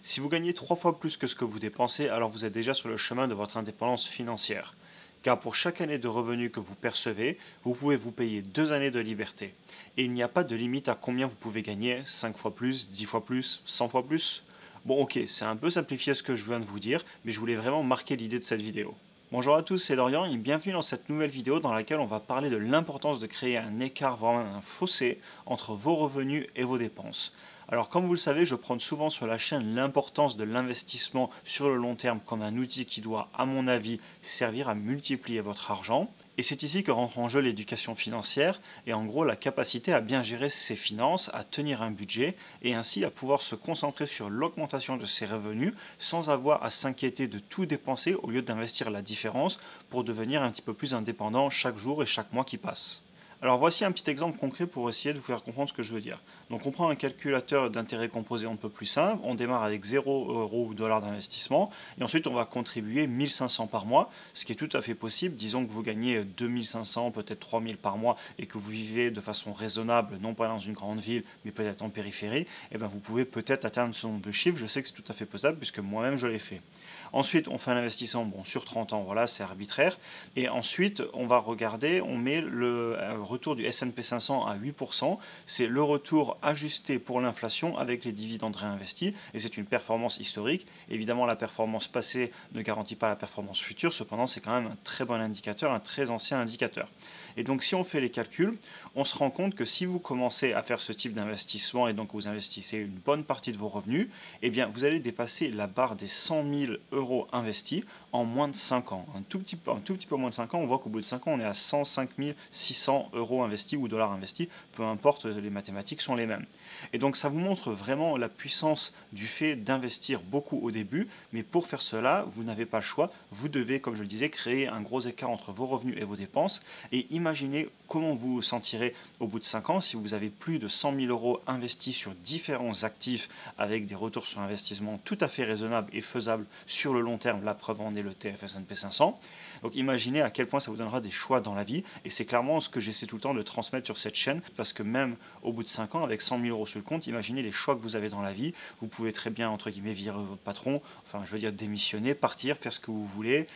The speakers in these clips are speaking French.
Si vous gagnez 3 fois plus que ce que vous dépensez, alors vous êtes déjà sur le chemin de votre indépendance financière. Car pour chaque année de revenus que vous percevez, vous pouvez vous payer 2 années de liberté. Et il n'y a pas de limite à combien vous pouvez gagner, 5 fois plus, 10 fois plus, 100 fois plus. Bon ok, c'est un peu simplifié ce que je viens de vous dire, mais je voulais vraiment marquer l'idée de cette vidéo. Bonjour à tous, c'est Dorian et bienvenue dans cette nouvelle vidéo dans laquelle on va parler de l'importance de créer un écart, voire un fossé entre vos revenus et vos dépenses. Alors comme vous le savez, je prends souvent sur la chaîne l'importance de l'investissement sur le long terme comme un outil qui doit, à mon avis, servir à multiplier votre argent. Et c'est ici que rentre en jeu l'éducation financière et en gros la capacité à bien gérer ses finances, à tenir un budget et ainsi à pouvoir se concentrer sur l'augmentation de ses revenus sans avoir à s'inquiéter de tout dépenser au lieu d'investir la différence pour devenir un petit peu plus indépendant chaque jour et chaque mois qui passe. Alors voici un petit exemple concret pour essayer de vous faire comprendre ce que je veux dire. Donc on prend un calculateur d'intérêt composé un peu plus simple, on démarre avec 0 € ou dollar d'investissement et ensuite on va contribuer 1500 par mois, ce qui est tout à fait possible. Disons que vous gagnez 2500, peut-être 3000 par mois et que vous vivez de façon raisonnable, non pas dans une grande ville mais peut-être en périphérie, et bien vous pouvez peut-être atteindre ce nombre de chiffres. Je sais que c'est tout à fait possible puisque moi-même je l'ai fait. Ensuite on fait un investissement sur 30 ans, voilà, c'est arbitraire. Et ensuite on va regarder, on met le retour du S&P 500 à 8%, c'est le retour ajusté pour l'inflation avec les dividendes réinvestis, et c'est une performance historique. Évidemment, la performance passée ne garantit pas la performance future, cependant, c'est quand même un très bon indicateur, un très ancien indicateur. Et donc, si on fait les calculs, on se rend compte que si vous commencez à faire ce type d'investissement et donc vous investissez une bonne partie de vos revenus, eh bien, vous allez dépasser la barre des 100 000 € investis en moins de 5 ans. Un tout petit peu moins de 5 ans, on voit qu'au bout de 5 ans, on est à 105 600 € investis ou dollars investis, peu importe, les mathématiques sont les mêmes. Et donc ça vous montre vraiment la puissance du fait d'investir beaucoup au début, mais pour faire cela, vous n'avez pas le choix, vous devez, comme je le disais, créer un gros écart entre vos revenus et vos dépenses, et imaginez comment vous vous sentirez au bout de 5 ans si vous avez plus de 100 000 € investis sur différents actifs avec des retours sur investissement tout à fait raisonnables et faisables sur le long terme. La preuve en est le TFS&P 500. Donc imaginez à quel point ça vous donnera des choix dans la vie, et c'est clairement ce que j'essaie tout le temps de transmettre sur cette chaîne, parce que même au bout de 5 ans, avec 100 000 € sur le compte, imaginez les choix que vous avez dans la vie. Vous pouvez très bien, entre guillemets, virer votre patron, enfin je veux dire démissionner, partir, faire ce que vous voulez,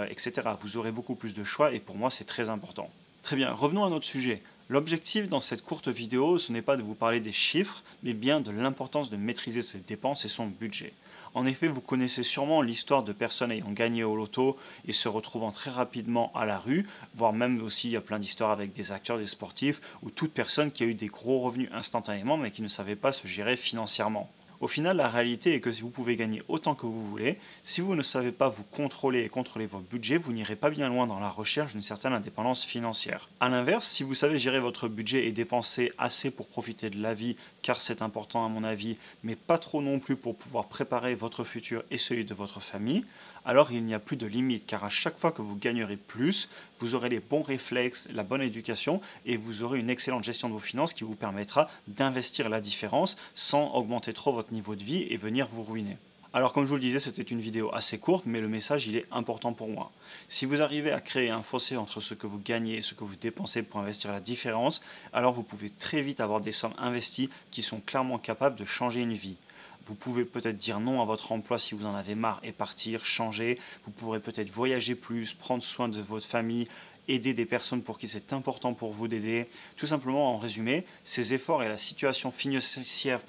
etc. Vous aurez beaucoup plus de choix, et pour moi c'est très important. Très bien, revenons à notre sujet. L'objectif dans cette courte vidéo, ce n'est pas de vous parler des chiffres, mais bien de l'importance de maîtriser ses dépenses et son budget. En effet, vous connaissez sûrement l'histoire de personnes ayant gagné au loto et se retrouvant très rapidement à la rue, voire même aussi il y a plein d'histoires avec des acteurs, des sportifs, ou toute personne qui a eu des gros revenus instantanément mais qui ne savait pas se gérer financièrement. Au final, la réalité est que si vous pouvez gagner autant que vous voulez, si vous ne savez pas vous contrôler et contrôler votre budget, vous n'irez pas bien loin dans la recherche d'une certaine indépendance financière. A l'inverse, si vous savez gérer votre budget et dépenser assez pour profiter de la vie, car c'est important à mon avis, mais pas trop non plus pour pouvoir préparer votre futur et celui de votre famille, alors il n'y a plus de limite, car à chaque fois que vous gagnerez plus, vous aurez les bons réflexes, la bonne éducation, et vous aurez une excellente gestion de vos finances qui vous permettra d'investir la différence sans augmenter trop votre niveau de vie et venir vous ruiner. Alors comme je vous le disais, c'était une vidéo assez courte, mais le message il est important pour moi. Si vous arrivez à créer un fossé entre ce que vous gagnez et ce que vous dépensez pour investir la différence, alors vous pouvez très vite avoir des sommes investies qui sont clairement capables de changer une vie. Vous pouvez peut-être dire non à votre emploi si vous en avez marre et partir, changer. Vous pourrez peut-être voyager plus, prendre soin de votre famille, aider des personnes pour qui c'est important pour vous d'aider. Tout simplement, en résumé, ces efforts et la situation financière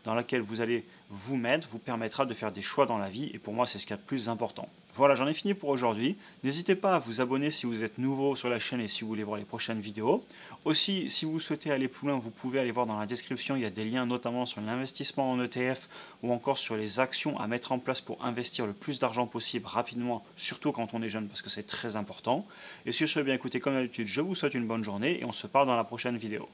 dans laquelle vous allez vous mettre vous permettra de faire des choix dans la vie, et pour moi, c'est ce qu'il y a de plus important. Voilà, j'en ai fini pour aujourd'hui. N'hésitez pas à vous abonner si vous êtes nouveau sur la chaîne et si vous voulez voir les prochaines vidéos. Aussi, si vous souhaitez aller plus loin, vous pouvez aller voir dans la description, il y a des liens notamment sur l'investissement en ETF ou encore sur les actions à mettre en place pour investir le plus d'argent possible rapidement, surtout quand on est jeune parce que c'est très important. Et sur ce, bien écoutez, comme d'habitude, je vous souhaite une bonne journée et on se parle dans la prochaine vidéo.